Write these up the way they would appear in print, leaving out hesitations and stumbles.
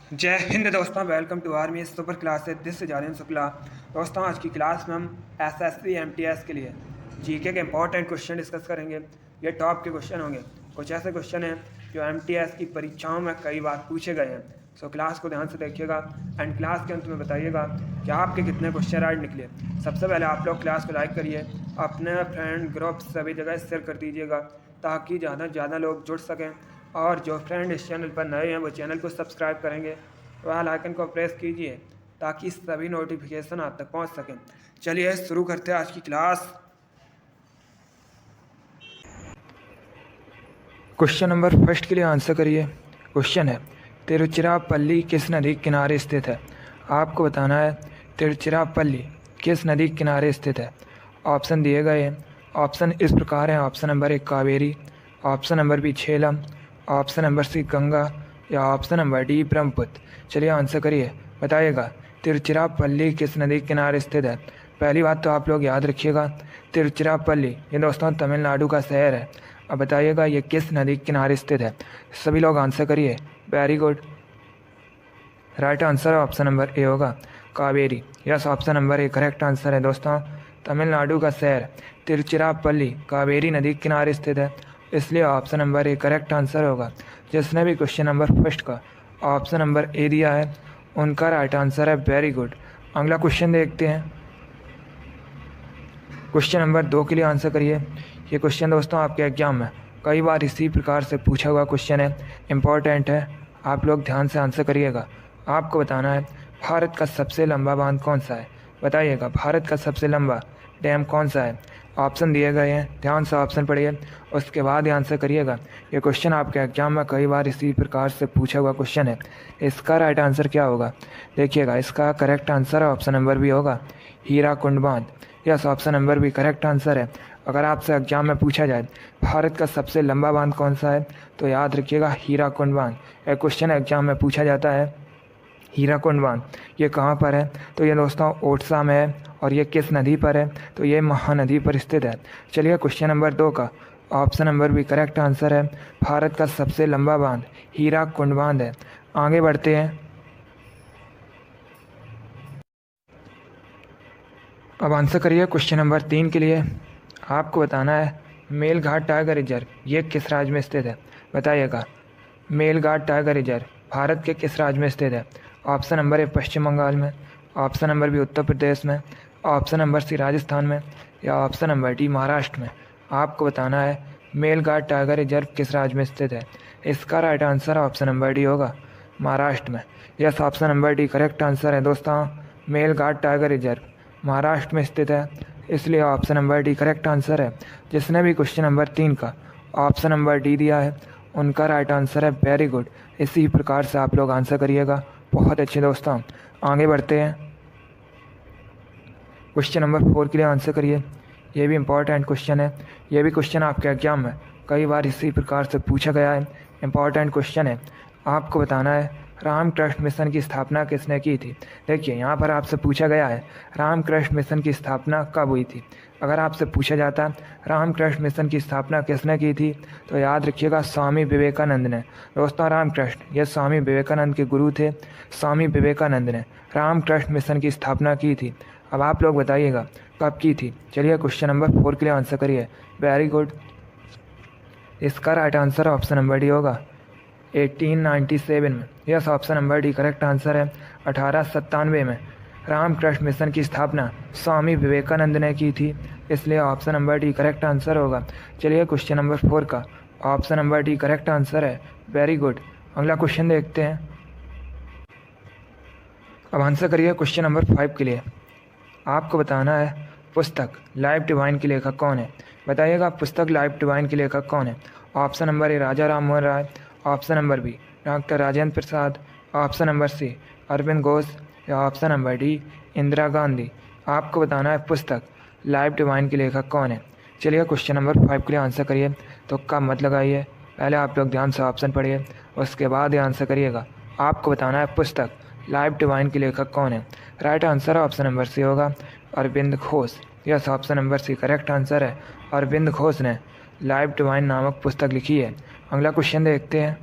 जय हिंद दोस्तों, welcome to army super classes. This Jalin Shukla. दोस्तों, आज की क्लास में हम एसएससी एमटीएस के लिए जीके के इंपॉर्टेंट क्वेश्चन डिस्कस करेंगे। ये टॉप के क्वेश्चन होंगे। कुछ ऐसे क्वेश्चन हैं जो एमटीएस की परीक्षाओं में कई बार पूछे गए हैं। सो क्लास को ध्यान से देखिएगा एंड क्लास के अंत में बताइएगा कि आपके कितने क्वेश्चन राइट निकले। सबसे पहले आप लोग क्लास को लाइक करिए, अपने फ्रेंड ग्रुप सभी जगह शेयर कर दीजिएगा ताकि ज़्यादा से ज़्यादा लोग जुड़ सकें। और जो फ्रेंड इस चैनल पर नए हैं वो चैनल को सब्सक्राइब करेंगे, बेल आइकन को प्रेस कीजिए ताकि सभी नोटिफिकेशन आप तक पहुंच सकें। चलिए शुरू करते हैं आज की क्लास। क्वेश्चन नंबर फर्स्ट के लिए आंसर करिए। क्वेश्चन है, तिरुचिरापल्ली किस नदी के किनारे स्थित है? आपको बताना है तिरुचिरापल्ली किस नदी के किनारे स्थित है। ऑप्शन दिए गए हैं। ऑप्शन इस प्रकार हैं। Option number 1 Kaveri, option number B Jhelum, option number C Ganga या ऑप्शन नंबर डी ब्रह्मपुत्र। चलिए आंसर करिए, बताइएगा तिरुचिरापल्ली किस नदी के किनारे स्थित है। पहली बात तो आप लोग याद रखिएगा, तिरुचिरापल्ली ये दोस्तों तमिलनाडु का शहर है। अब बताइएगा ये किस नदी के किनारे स्थित है। सभी लोग आंसर करिए। Very good, right answer option number A होगा, Kaveri. Yes, option number A correct answer है दोस्तों। तमिलनाडु का शहर तिरुचिरापल्ली कावेरी नदी के किनारे स्थित है, इसलिए option number A correct answer होगा। जिसने भी क्वेश्चन नंबर फर्स्ट का ऑप्शन नंबर ए दिया है उनका राइट आंसर है। Very good. अगला क्वेश्चन देखते हैं। क्वेश्चन नंबर 2 के लिए आंसर करिए। ये क्वेश्चन दोस्तों आपके एग्जाम में कई बार इसी प्रकार से पूछा हुआ क्वेश्चन है, इम्पॉर्टेंट है। आप लोग ध्यान से आंसर करिएगा। आपको बताना है भारत का सबसे लंबा बांध कौन सा है। बताइएगा भारत का सबसे लंबा डैम कौन सा है। ऑप्शन दिए गए हैं, ध्यान से ऑप्शन पढ़िए, उसके बाद आंसर करिएगा। ये क्वेश्चन आपके एग्जाम में कई बार इसी प्रकार से पूछा हुआ क्वेश्चन है। इसका राइट आंसर क्या होगा देखिएगा। इसका correct answer option number B होगा, हीराकुंड बांध। Yes, option number B correct answer है। अगर आपसे एग्जाम में पूछा जाए भारत का सबसे लंबा बांध कौन सा है तो याद रखिएगा हीराकुंड बांध। एक क्वेश्चन एग्जाम में पूछा जाता है हीराकुंड बांध ये कहाँ पर है, तो ये दोस्तों ओडिशा में है। और ये किस नदी पर है, तो ये महानदी पर स्थित है। चलिए क्वेश्चन नंबर 2 का option number B correct answer है, भारत का सबसे लंबा बांध हीराकुंड बांध है। आगे बढ़ते हैं। अब आंसर करिए क्वेश्चन नंबर 3 के लिए। आपको बताना है मेलघाट टाइगर रिजर्व ये किस राज्य में स्थित है। बताइएगा मेलघाट टाइगर रिजर्व भारत के किस राज्य में स्थित है। ऑप्शन नंबर ए पश्चिम बंगाल में, option number B Uttar Pradesh में, ऑप्शन नंबर सी राजस्थान में या ऑप्शन नंबर डी महाराष्ट्र में। आपको बताना है मेलघाट टाइगर रिजर्व किस राज्य में स्थित है। इसका right answer option number D होगा, महाराष्ट्र में। Yes, option number D correct answer है दोस्तों। मेलघाट टाइगर रिजर्व महाराष्ट्र में स्थित है, इसलिए option number D correct answer है। जिसने भी क्वेश्चन नंबर 3 का ऑप्शन नंबर डी दिया है उनका राइट आंसर है। Very good. इसी प्रकार से आप लोग आंसर करिएगा। बहुत अच्छे दोस्तों, आगे बढ़ते हैं। क्वेश्चन नंबर 4 के लिए आंसर करिए। ये भी इम्पॉर्टेंट क्वेश्चन है। ये भी क्वेश्चन आपके एग्जाम में कई बार इसी प्रकार से पूछा गया है, इम्पॉर्टेंट क्वेश्चन है। आपको बताना है रामकृष्ण मिशन की स्थापना किसने की थी। देखिए यहाँ पर आपसे पूछा गया है रामकृष्ण मिशन की स्थापना कब हुई थी। अगर आपसे पूछा जाता रामकृष्ण मिशन की स्थापना किसने की थी तो याद रखिएगा स्वामी विवेकानंद ने। दोस्तों रामकृष्ण ये स्वामी विवेकानंद के गुरु थे। स्वामी विवेकानंद ने रामकृष्ण मिशन की स्थापना की थी। अब आप लोग बताइएगा कब की थी। चलिए क्वेश्चन नंबर 4 के लिए आंसर करिए। Very good. इसका right answer option number D होगा 1897 में। Yes, option number D correct answer है। 1897 में रामकृष्ण मिशन की स्थापना स्वामी विवेकानंद ने की थी, इसलिए option number D correct answer होगा। चलिए क्वेश्चन नंबर 4 का option number D correct answer है। Very good. अगला क्वेश्चन देखते हैं। अब आंसर करिए क्वेश्चन नंबर 5 के लिए। आपको बताना है पुस्तक लाइफ डिवाइन के लेखक कौन है। बताइएगा पुस्तक लाइफ डिवाइन के लेखक कौन है। Option number A Raja Ram Mohan Roy, option number B doctor Rajendra Prasad, option number C Aurobindo Ghosh या option number D Indira Gandhi. आपको बताना है पुस्तक लाइफ डिवाइन के लेखक कौन है। चलिए क्वेश्चन नंबर 5 के लिए आंसर करिए। तो कब मत लगाइए, पहले आप लोग ध्यान से ऑप्शन पढ़िए, उसके बाद ही आंसर करिएगा। आपको बताना है पुस्तक लाइफ डिवाइन के लेखक कौन है। Right answer option number C होगा, Aurobindo Ghosh. Yes, option number C correct answer है। अरविंद घोष ने लाइफ डिवाइन नामक पुस्तक लिखी है। अगला क्वेश्चन देखते हैं।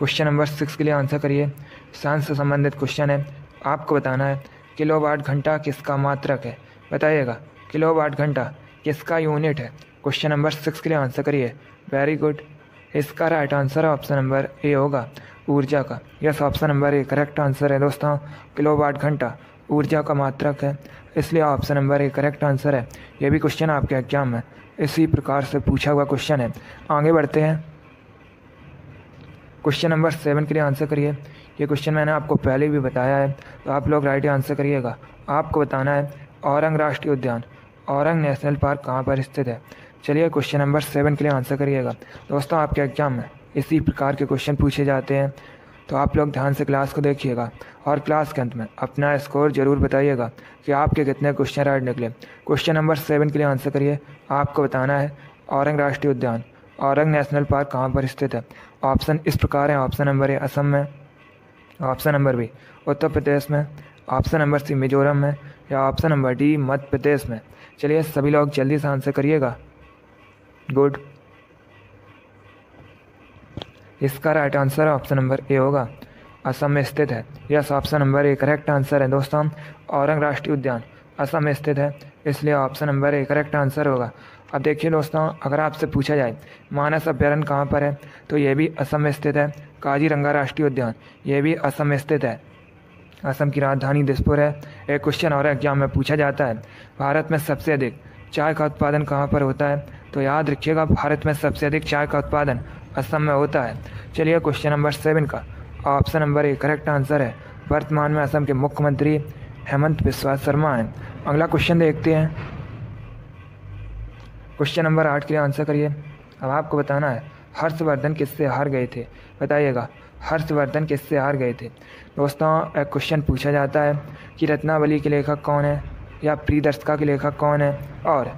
क्वेश्चन नंबर 6 के लिए आंसर करिए। साइंस से संबंधित क्वेश्चन है, आपको बताना है किलोवाट घंटा किसका मात्रक है, बताइएगा किलोवाट घंटा किसका यूनिट है। क्वेश्चन नंबर 6 के लिए आंसर करिए। वेरी गुड, इसका right answer option number A होगा, ऊर्जा का। Yes, option number A correct answer है दोस्तों। किलोवाट घंटा ऊर्जा का मात्रक है, इसलिए option number A correct answer है। ये भी क्वेश्चन आपके एग्जाम में इसी प्रकार से पूछा हुआ क्वेश्चन है। आगे बढ़ते हैं, क्वेश्चन नंबर 7 के लिए आंसर करिए। ये क्वेश्चन मैंने आपको पहले भी बताया है, तो आप लोग राइट आंसर करिएगा। आपको बताना है औरंग राष्ट्रीय उद्यान, औरंग नेशनल पार्क कहाँ पर स्थित है। चलिए क्वेश्चन नंबर 7 के लिए आंसर करिएगा। दोस्तों आपके एग्जाम में इसी प्रकार के क्वेश्चन पूछे जाते हैं, तो आप लोग ध्यान से क्लास को देखिएगा और क्लास के अंत में अपना स्कोर ज़रूर बताइएगा कि आपके कितने क्वेश्चन राइट निकले। क्वेश्चन नंबर 7 के लिए आंसर करिए। आपको बताना है औरंग राष्ट्रीय उद्यान, औरंग नेशनल पार्क कहाँ पर स्थित है। ऑप्शन इस प्रकार है, ऑप्शन नंबर ए असम में, option number B Uttar Pradesh में, ऑप्शन नंबर सी मिजोरम में, या option number D Madhya Pradesh में। चलिए सभी लोग जल्दी से आंसर करिएगा। गुड, इसका right answer option number A होगा, असम में स्थित है। Yes, option number A correct answer है दोस्तों। औरंग राष्ट्रीय उद्यान असम में स्थित है, इसलिए option number A correct answer होगा। अब देखिए दोस्तों, अगर आपसे पूछा जाए मानस अभ्यारण्य कहाँ पर है, तो ये भी असम में स्थित है। काजीरंगा राष्ट्रीय उद्यान ये भी असम में स्थित है, असम की राजधानी दिसपुर है। एक क्वेश्चन और एग्जाम में पूछा जाता है, भारत में सबसे अधिक चाय का उत्पादन कहाँ पर होता है, तो याद रखिएगा भारत में सबसे अधिक चाय का उत्पादन असम में होता है। चलिए क्वेश्चन नंबर 7 का option number A correct answer है। वर्तमान में असम के मुख्यमंत्री हेमंत बिस्वा शर्मा हैं। अगला क्वेश्चन देखते हैं, क्वेश्चन नंबर 8 के लिए आंसर करिए। अब आपको बताना है हर्षवर्धन किससे हार गए थे, बताइएगा हर्षवर्धन किससे हार गए थे। दोस्तों एक क्वेश्चन पूछा जाता है कि रत्नावली के लेखक कौन है, या प्रियदर्शिका के लेखक कौन है, और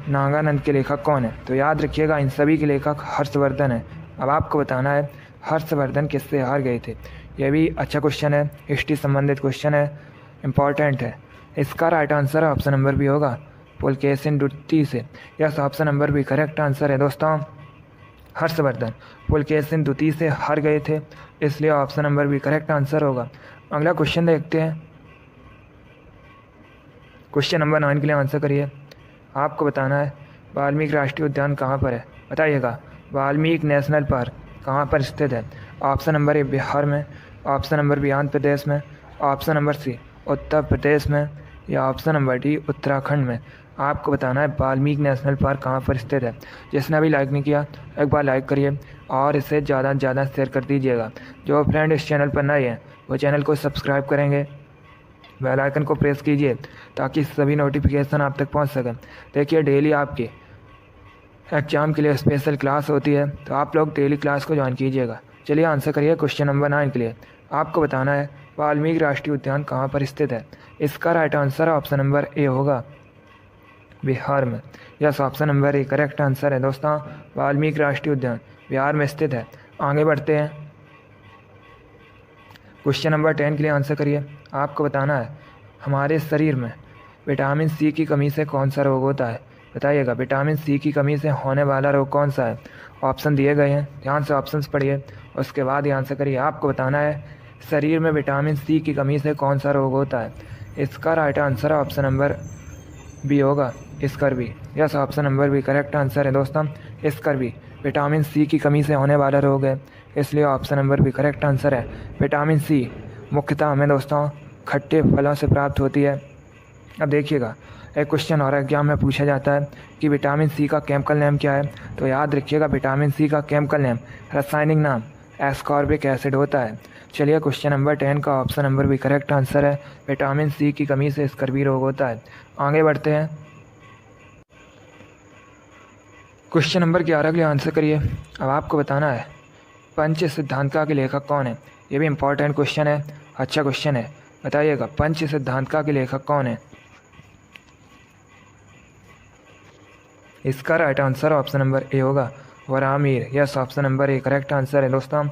नागानंद के लेखक कौन है। तो याद रखिएगा इन सभी के लेखक हर्षवर्धन है। अब आपको बताना है हर्षवर्धन किससे हार गए थे। यह भी अच्छा क्वेश्चन है, हिस्ट्री संबंधित क्वेश्चन है, इम्पॉर्टेंट है। इसका right answer option number B होगा, पुलकेशिन द्वितीय से। Yes, option number B correct answer है दोस्तों। हर्षवर्धन पुलकेशिन द्वितीय से हार गए थे, इसलिए option number B correct answer होगा। अगला क्वेश्चन देखते हैं, क्वेश्चन नंबर 9 के लिए आंसर करिए। आपको बताना है वाल्मीकि राष्ट्रीय उद्यान कहाँ पर है, बताइएगा वाल्मीकि नेशनल पार्क कहाँ पर स्थित है। ऑप्शन नंबर ए बिहार में, option number B Andhra Pradesh में, ऑप्शन नंबर सी उत्तर प्रदेश में, या ऑप्शन नंबर डी उत्तराखंड में। आपको बताना है वाल्मीकि नेशनल पार्क कहाँ पर स्थित है। जिसने अभी लाइक नहीं किया एक बार लाइक करिए और इसे ज़्यादा से ज़्यादा शेयर कर दीजिएगा। जो फ्रेंड इस चैनल पर नए हैं वो चैनल को सब्सक्राइब करेंगे, बेल आइकन को प्रेस कीजिए ताकि सभी नोटिफिकेशन आप तक पहुंच सकें। देखिए डेली आपके एग्जाम के लिए स्पेशल क्लास होती है, तो आप लोग डेली क्लास को ज्वाइन कीजिएगा। चलिए आंसर करिए क्वेश्चन नंबर 9 के लिए। आपको बताना है वाल्मीकि राष्ट्रीय उद्यान कहाँ पर स्थित है। इसका right answer option number A होगा, बिहार में। Yes, option number A correct answer है दोस्तों। वाल्मीकि राष्ट्रीय उद्यान बिहार में स्थित है। आगे बढ़ते हैं, क्वेश्चन नंबर 10 के लिए आंसर करिए। आपको बताना है हमारे शरीर में विटामिन सी की कमी से कौन सा रोग होता है, बताइएगा विटामिन सी की कमी से होने वाला रोग कौन सा है। ऑप्शन दिए गए हैं, ध्यान से ऑप्शंस पढ़िए उसके बाद ही आंसर करिए। आपको बताना है शरीर में विटामिन सी की कमी से कौन सा रोग होता है। इसका right answer option number B होगा, scurvy. Yes, option number B correct answer है दोस्तों। स्कर्वी विटामिन सी की कमी से होने वाला रोग है, इसलिए option number B correct answer है। विटामिन सी मुख्यतः हमें दोस्तों खट्टे फलों से प्राप्त होती है। अब देखिएगा एक क्वेश्चन और एग्जाम में पूछा जाता है कि विटामिन सी का केमिकल नेम क्या है, तो याद रखिएगा विटामिन सी का केमिकल नेम, रासायनिक नाम एस्कॉर्बिक एसिड होता है। चलिए क्वेश्चन नंबर 10 का option number B correct answer है। विटामिन सी की कमी से स्कर्वी रोग होता है। आगे बढ़ते हैं, क्वेश्चन नंबर 11 के लिए आंसर करिए। अब आपको बताना है पंच सिद्धांतिका के लेखक कौन है। ये भी इम्पॉर्टेंट क्वेश्चन है, अच्छा क्वेश्चन है, बताइएगा पंच सिद्धांतिका के लेखक कौन है। इसका right answer option number A होगा, Varahamihira. Yes, option number A correct answer है दोस्तों।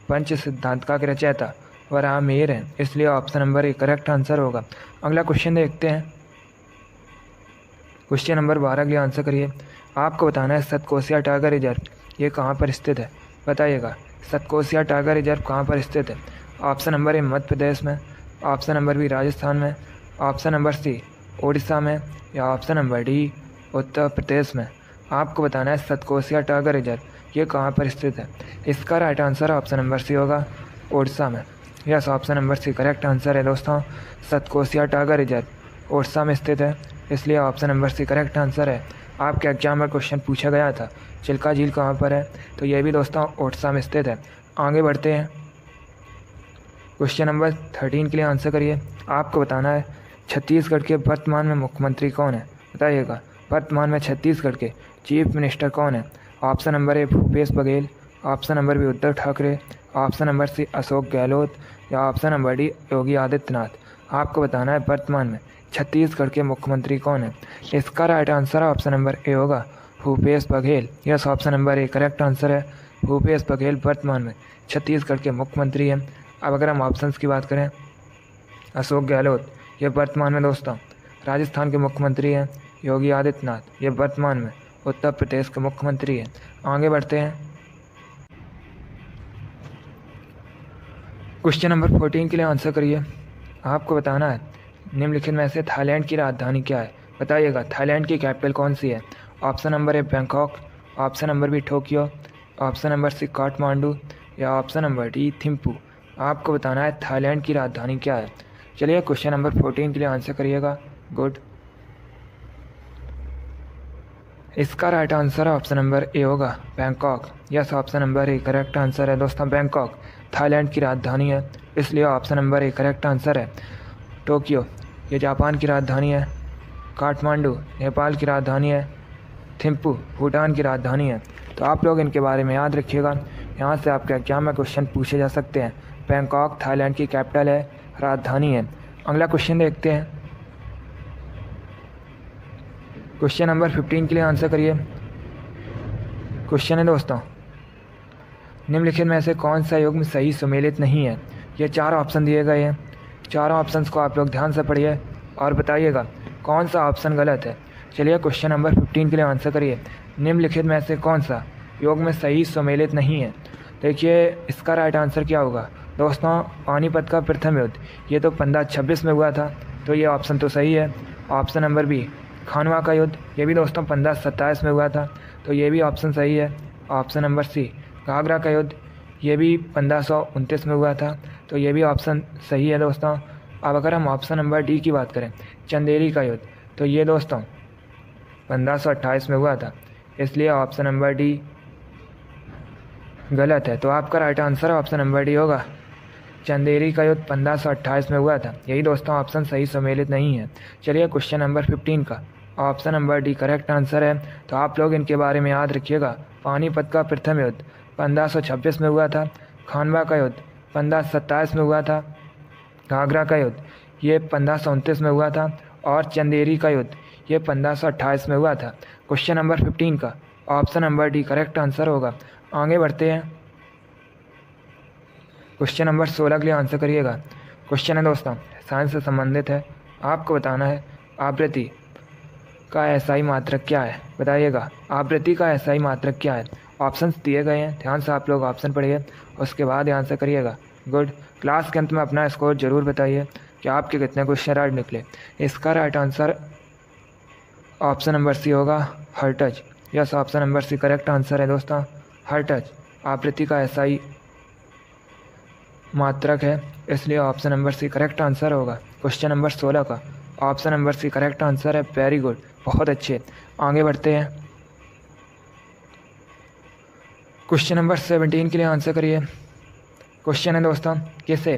पंच सिद्धांतिका के रचयिता वराहमिहिर हैं, इसलिए option number A correct answer होगा। अगला क्वेश्चन देखते हैं, क्वेश्चन नंबर 12 के लिए आंसर करिए। आपको बताना है सतकोसिया टाइगर रिजर्व ये कहाँ पर स्थित है, बताइएगा सतकोसिया टाइगर रिजर्व कहाँ पर स्थित है? ऑप्शन नंबर ए मध्य प्रदेश में, ऑप्शन नंबर बी राजस्थान में, ऑप्शन नंबर सी उड़ीसा में, या option number D Uttar Pradesh में। आपको बताना है सतकोसिया टाइगर रिजर्व ये कहाँ पर स्थित है। इसका right answer option number C होगा, उड़ीसा में। Yes, option number C correct answer है दोस्तों। सतकोसिया टाइगर रिजर्व उड़ीसा में स्थित है, इसलिए option number C correct answer है। आपके एग्जाम में क्वेश्चन पूछा गया था चिल्का झील कहाँ पर है, तो ये भी दोस्तों उड़ीसा में स्थित है। आगे बढ़ते हैं, क्वेश्चन नंबर 13 के लिए आंसर करिए। आपको बताना है छत्तीसगढ़ के वर्तमान में मुख्यमंत्री कौन है, बताइएगा। वर्तमान में छत्तीसगढ़ के चीफ मिनिस्टर कौन है? Option number A Bhupesh Baghel, option number B Uddhav Thackeray, option number C Ashok Gehlot, या option number D Yogi Adityanath. आपको बताना है वर्तमान में छत्तीसगढ़ के मुख्यमंत्री कौन है। इसका right answer option number A होगा, Bhupesh Baghel. Yes, option number A correct answer है। भूपेश बघेल वर्तमान में छत्तीसगढ़ के मुख्यमंत्री हैं। अब अगर हम ऑप्शंस की बात करें, अशोक गहलोत ये वर्तमान में दोस्तों राजस्थान के मुख्यमंत्री हैं। योगी आदित्यनाथ ये वर्तमान में उत्तर प्रदेश के मुख्यमंत्री हैं। आगे बढ़ते हैं, क्वेश्चन नंबर 14 के लिए आंसर करिए। आपको बताना है निम्नलिखित में से थाईलैंड की राजधानी क्या है, बताइएगा। थाईलैंड की कैपिटल कौन सी है? Option number A Bangkok, option number B Tokyo, option number C Kathmandu, या ऑप्शन नंबर डी थिम्पू। आपको बताना है थाईलैंड की राजधानी क्या है। चलिए क्वेश्चन नंबर 14 के लिए आंसर करिएगा। गुड, इसका right answer option number A होगा, Bangkok. Yes, option number A correct answer है दोस्तों। बैंकॉक थाईलैंड की राजधानी है, इसलिए option number A correct answer है। टोक्यो ये जापान की राजधानी है, काठमांडू नेपाल की राजधानी है, थिम्पू भूटान की राजधानी है। तो आप लोग इनके बारे में याद रखिएगा, यहाँ से आपके एग्जाम में क्वेश्चन पूछे जा सकते हैं। बैंकॉक थाईलैंड की कैपिटल है, राजधानी है। अगला क्वेश्चन देखते हैं, क्वेश्चन नंबर 15 के लिए आंसर करिए। क्वेश्चन है दोस्तों, निम्नलिखित में से कौन सा युग्म सही सुमेलित नहीं है? ये 4 ऑप्शन दिए गए हैं। चारों ऑप्शंस को आप लोग ध्यान से पढ़िए और बताइएगा कौन सा ऑप्शन गलत है। चलिए क्वेश्चन नंबर 15 के लिए आंसर करिए। निम्नलिखित में से कौन सा योग में सही सुमेलित नहीं है? देखिए इसका राइट आंसर क्या होगा दोस्तों, पानीपत का प्रथम युद्ध ये तो 1526 में हुआ था, तो ये ऑप्शन तो सही है। ऑप्शन नंबर बी खानवा का युद्ध ये भी दोस्तों 1527 में हुआ था, तो ये भी ऑप्शन सही है। ऑप्शन नंबर सी घाघरा का युद्ध ये भी 1529 में हुआ था, तो ये भी ऑप्शन सही है दोस्तों। अब अगर हम ऑप्शन नंबर डी की बात करें, चंदेरी का युद्ध, तो ये दोस्तों 1528 में हुआ था, इसलिए ऑप्शन नंबर डी गलत है। तो आपका right answer option number D होगा, चंदेरी का युद्ध 1528 में हुआ था। यही दोस्तों ऑप्शन सही सम्मिलित नहीं है। चलिए क्वेश्चन नंबर 15 का option number D correct answer है। तो आप लोग इनके बारे में याद रखिएगा। पानीपत का प्रथम युद्ध 1526 में हुआ था, खानवा का युद्ध 1527 में हुआ था, घाघरा का युद्ध ये 1529 में हुआ था, और चंदेरी का युद्ध ये 1528 में हुआ था। क्वेश्चन नंबर 15 का option number D correct answer होगा। आगे बढ़ते हैं, क्वेश्चन नंबर 16 के लिए आंसर करिएगा। क्वेश्चन है दोस्तों साइंस से संबंधित है। आपको बताना है आवृत्ति का एसआई मात्रक क्या है, बताइएगा आवृत्ति का एसआई मात्रक क्या है। ऑप्शंस दिए गए हैं, ध्यान से आप लोग ऑप्शन पढ़िए, उसके बाद आंसर करिएगा। गुड, क्लास के अंत में अपना स्कोर जरूर बताइए कि आपके कितने क्वेश्चन राइट निकले। इसका right answer option number C होगा, hertz. Yes, option number C correct answer है दोस्तों, हर्ट्ज आवृत्ति का एसआई मात्रक है, इसलिए option number C correct answer होगा। क्वेश्चन नंबर 16 का option number C correct answer है। वेरी गुड, बहुत अच्छे। आगे बढ़ते हैं, क्वेश्चन नंबर 17 के लिए आंसर करिए। क्वेश्चन है दोस्तों किसे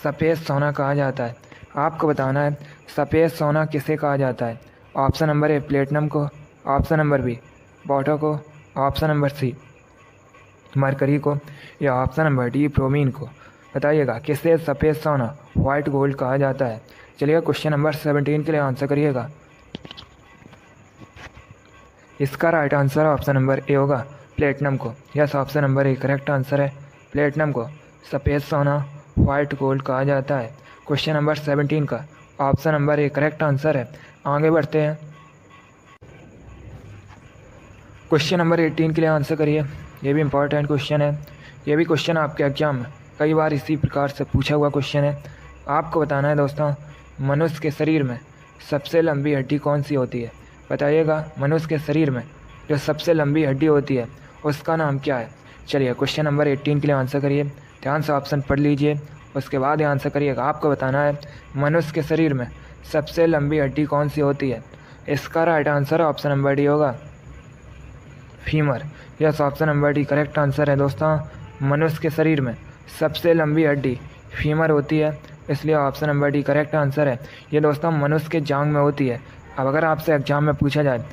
सफ़ेद सोना कहा जाता है? आपको बताना है सफ़ेद सोना किसे कहा जाता है। ऑप्शन नंबर ए प्लेटिनम को, ऑप्शन नंबर बी बॉटो को, ऑप्शन नंबर सी मरकरी को, या ऑप्शन नंबर डी ब्रोमीन को। बताइएगा किसे सफ़ेद सोना वाइट गोल्ड कहा जाता है। चलिए क्वेश्चन नंबर 17 के लिए आंसर करिएगा। इसका right answer option number A होगा, प्लेटिनम को। Yes, option number A correct answer है। प्लेटिनम को सफ़ेद सोना वाइट गोल्ड कहा जाता है। क्वेश्चन नंबर 17 का option number A correct answer है। आगे बढ़ते हैं, क्वेश्चन नंबर 18 के लिए आंसर करिए। ये भी इम्पोर्टेंट क्वेश्चन है। ये भी क्वेश्चन आपके एग्जाम में कई बार इसी प्रकार से पूछा हुआ क्वेश्चन है। आपको बताना है दोस्तों, मनुष्य के शरीर में सबसे लंबी हड्डी कौन सी होती है? बताइएगा, मनुष्य के शरीर में जो सबसे लंबी हड्डी होती है उसका नाम क्या है? चलिए क्वेश्चन नंबर 18 के लिए आंसर करिए। ध्यान से ऑप्शन पढ़ लीजिए, उसके बाद आंसर करिएगा। आपको बताना है मनुष्य के शरीर में सबसे लंबी हड्डी कौन सी होती है? इसका right answer option number D होगा, femur. Yes, option number D correct answer है दोस्तों। मनुष्य के शरीर में सबसे लंबी हड्डी फीमर होती है, इसलिए option number D correct answer है। ये दोस्तों मनुष्य के जांघ में होती है। अब अगर आपसे एग्जाम में पूछा जाए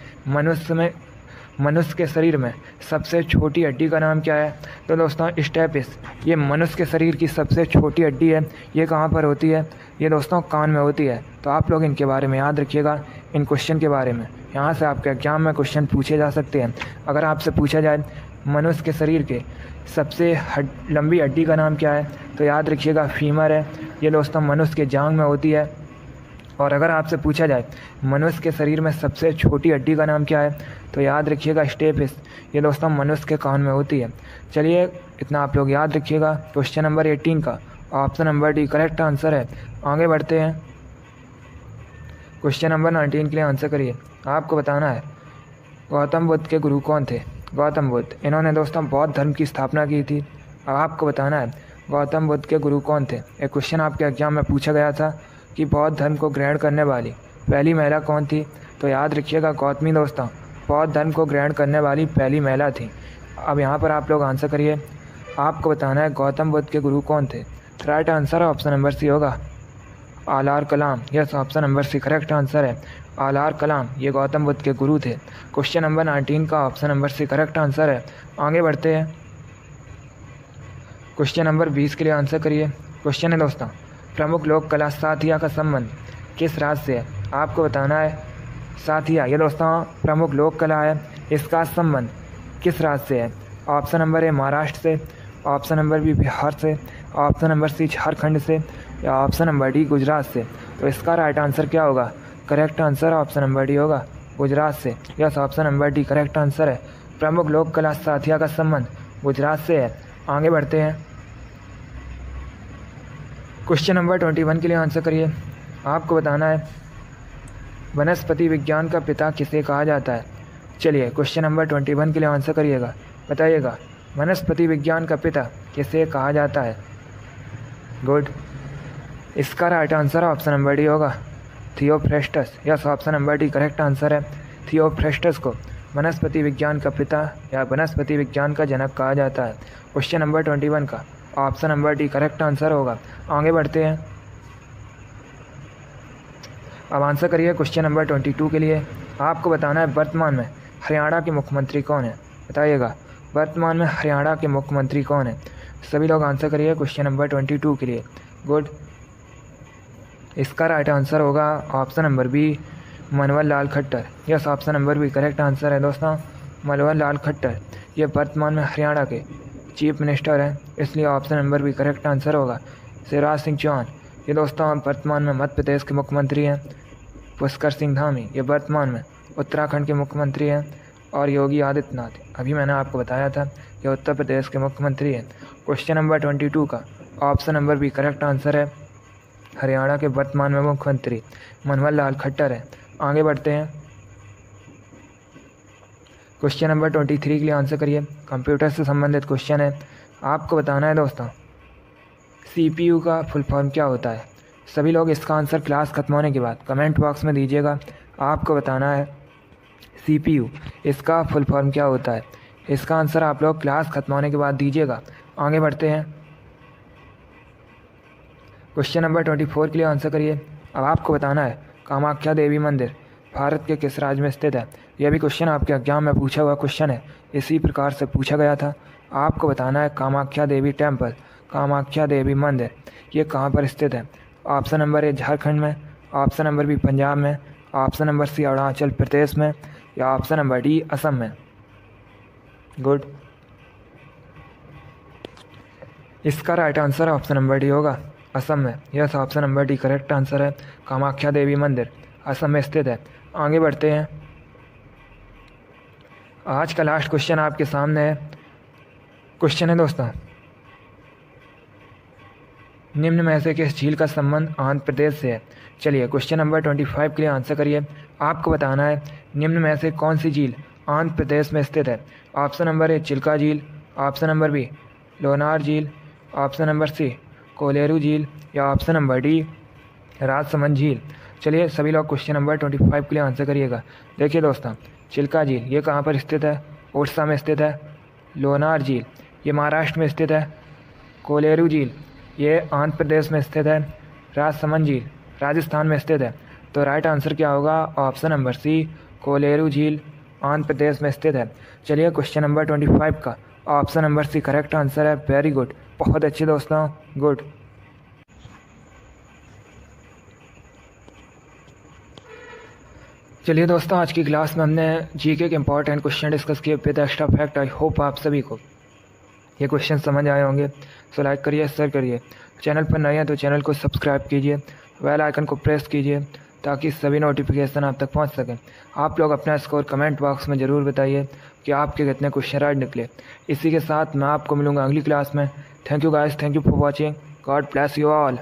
मनुष्य के शरीर में सबसे छोटी हड्डी का नाम क्या है, तो दोस्तों स्टेपिस, ये मनुष्य के शरीर की सबसे छोटी हड्डी है। ये कहाँ पर होती है? ये दोस्तों कान में होती है। तो आप लोग इनके बारे में याद रखिएगा, इन क्वेश्चन के बारे में। यहाँ से आपके एग्जाम में क्वेश्चन पूछे जा सकते हैं। अगर आपसे पूछा जाए मनुष्य के शरीर के सबसे लंबी हड्डी का नाम क्या है, तो याद रखिएगा फीमर है। ये दोस्तों मनुष्य के जांघ में होती है। और अगर आपसे पूछा जाए मनुष्य के शरीर में सबसे छोटी हड्डी का नाम क्या है, तो याद रखिएगा स्टेपिस, ये दोस्तों मनुष्य के कान में होती है। चलिए इतना आप लोग याद रखिएगा। क्वेश्चन नंबर 18 का option number D correct answer है। आगे बढ़ते हैं, क्वेश्चन नंबर 19 के लिए आंसर करिए। आपको बताना है गौतम बुद्ध के गुरु कौन थे? गौतम बुद्ध, इन्होंने दोस्तों बौद्ध धर्म की स्थापना की थी। अब आपको बताना है गौतम बुद्ध के गुरु कौन थे। एक क्वेश्चन आपके एग्जाम में पूछा गया था कि बौद्ध धर्म को ग्रहण करने वाली पहली महिला कौन थी, तो याद रखिएगा गौतमी दोस्तों बौद्ध धर्म को ग्रहण करने वाली पहली महिला थी। अब यहाँ पर आप लोग आंसर करिए। आपको बताना है गौतम बुद्ध के गुरु कौन थे। Right answer option number C होगा, Alara Kalama. Yes, option number C correct answer है, आलार कलाम, ये गौतम बुद्ध के गुरु थे। क्वेश्चन नंबर 19 का option number C correct answer है। आगे बढ़ते हैं, क्वेश्चन नंबर 20 के लिए आंसर करिए। क्वेश्चन है दोस्तों, प्रमुख लोक कला साथिया का संबंध किस राज्य से है? आपको बताना है साथिया, ये दोस्तों प्रमुख लोक कला है, इसका संबंध किस राज्य से है? ऑप्शन नंबर ए महाराष्ट्र से, ऑप्शन नंबर बी बिहार से, ऑप्शन नंबर सी झारखंड से, या ऑप्शन नंबर डी गुजरात से। तो इसका राइट आंसर क्या होगा? Correct answer option number D होगा, गुजरात से। Yes, option number D correct answer है। प्रमुख लोक कला साथिया का संबंध गुजरात से है। आगे बढ़ते हैं, क्वेश्चन नंबर 21 के लिए आंसर करिए। आपको बताना है वनस्पति विज्ञान का पिता किसे कहा जाता है? चलिए क्वेश्चन नंबर 21 के लिए आंसर करिएगा। बताइएगा वनस्पति विज्ञान का पिता किसे कहा जाता है? गुड, इसका right answer option number D होगा, Theophrastus. Yes, option number D correct answer है। थियोफ्रेस्टस को वनस्पति विज्ञान का पिता या वनस्पति विज्ञान का जनक कहा जाता है। क्वेश्चन नंबर 21 का option number D correct answer होगा। आगे बढ़ते हैं, अब आंसर करिए क्वेश्चन नंबर 22 के लिए। आपको बताना है वर्तमान में हरियाणा के मुख्यमंत्री कौन है? बताइएगा वर्तमान में हरियाणा के मुख्यमंत्री कौन है? सभी लोग आंसर करिए क्वेश्चन नंबर 22 के लिए। गुड, इसका राइट आंसर होगा option number B, Manohar Lal Khattar. Yes, option number B correct answer है दोस्तों, मनोहर लाल खट्टर, ये वर्तमान में हरियाणा के चीफ मिनिस्टर हैं, इसलिए option number B correct answer होगा। शिवराज सिंह चौहान, ये दोस्तों वर्तमान में मध्य प्रदेश के मुख्यमंत्री हैं। पुष्कर सिंह धामी, ये वर्तमान में उत्तराखंड के मुख्यमंत्री हैं। और योगी आदित्यनाथ, अभी मैंने आपको बताया था, ये उत्तर प्रदेश के मुख्यमंत्री हैं। क्वेश्चन नंबर 22 का option number B correct answer है, हरियाणा के वर्तमान में मुख्यमंत्री मनोहर लाल खट्टर है। आगे बढ़ते हैं, क्वेश्चन नंबर 23 के लिए आंसर करिए। कंप्यूटर से संबंधित क्वेश्चन है। आपको बताना है दोस्तों CPU का फुल फॉर्म क्या होता है? सभी लोग इसका आंसर क्लास खत्म होने के बाद कमेंट बॉक्स में दीजिएगा। आपको बताना है CPU, इसका फुल फॉर्म क्या होता है? इसका आंसर आप लोग क्लास खत्म होने के बाद दीजिएगा। आगे बढ़ते हैं, क्वेश्चन नंबर 24 के लिए आंसर करिए। अब आपको बताना है कामाख्या देवी मंदिर भारत के किस राज्य में स्थित है? यह भी क्वेश्चन आपके एग्जाम में पूछा हुआ क्वेश्चन है, इसी प्रकार से पूछा गया था। आपको बताना है कामाख्या देवी टेम्पल, कामाख्या देवी मंदिर, ये कहाँ पर स्थित है? ऑप्शन नंबर ए झारखंड में, ऑप्शन नंबर बी पंजाब में, ऑप्शन नंबर सी अरुणाचल प्रदेश में, या ऑप्शन नंबर डी असम में। गुड, इसका right answer option number D होगा, असम में। Yes, option number D correct answer है, कामाख्या देवी मंदिर असम में स्थित है। आगे बढ़ते हैं, आज का लास्ट क्वेश्चन आपके सामने है। क्वेश्चन है दोस्तों निम्न में से किस झील का संबंध आंध्र प्रदेश से है? चलिए क्वेश्चन नंबर 25 के लिए आंसर करिए। आपको बताना है निम्न में से कौन सी झील आंध्र प्रदेश में स्थित है। ऑप्शन नंबर ए चिल्का झील, ऑप्शन नंबर बी लोनार झील, ऑप्शन नंबर सी कोलेरू झील या ऑप्शन नंबर डी राजसमंद झील। चलिए सभी लोग क्वेश्चन नंबर 25 के लिए आंसर करिएगा। देखिए दोस्तों, चिल्का झील ये कहाँ पर स्थित है? उड़ीसा में स्थित है। लोनार झील ये महाराष्ट्र में स्थित है। कोलेरू झील ये आंध्र प्रदेश में स्थित है। राजसमंद झील राजस्थान में स्थित है। तो राइट आंसर क्या होगा? ऑप्शन नंबर सी कोलेरू झील आंध्र प्रदेश में स्थित है। चलिए क्वेश्चन नंबर 25 का option number C correct answer है। वेरी गुड, बहुत अच्छे दोस्तों, गुड। चलिए दोस्तों, आज की क्लास में हमने जीके के इंपॉर्टेंट क्वेश्चन डिस्कस किए with extra fact. I hope आप सभी को ये क्वेश्चन समझ आए होंगे। सो लाइक करिए, शेयर करिए। चैनल पर नए हैं तो चैनल को सब्सक्राइब कीजिए, बेल आइकन को प्रेस कीजिए ताकि सभी नोटिफिकेशन आप तक पहुंच सकें। आप लोग अपना स्कोर कमेंट बॉक्स में ज़रूर बताइए कि आपके कितने क्वेश्चन राइट निकले। इसी के साथ मैं आपको मिलूँगा अगली क्लास में। Thank you guys, thank you for watching. God bless you all.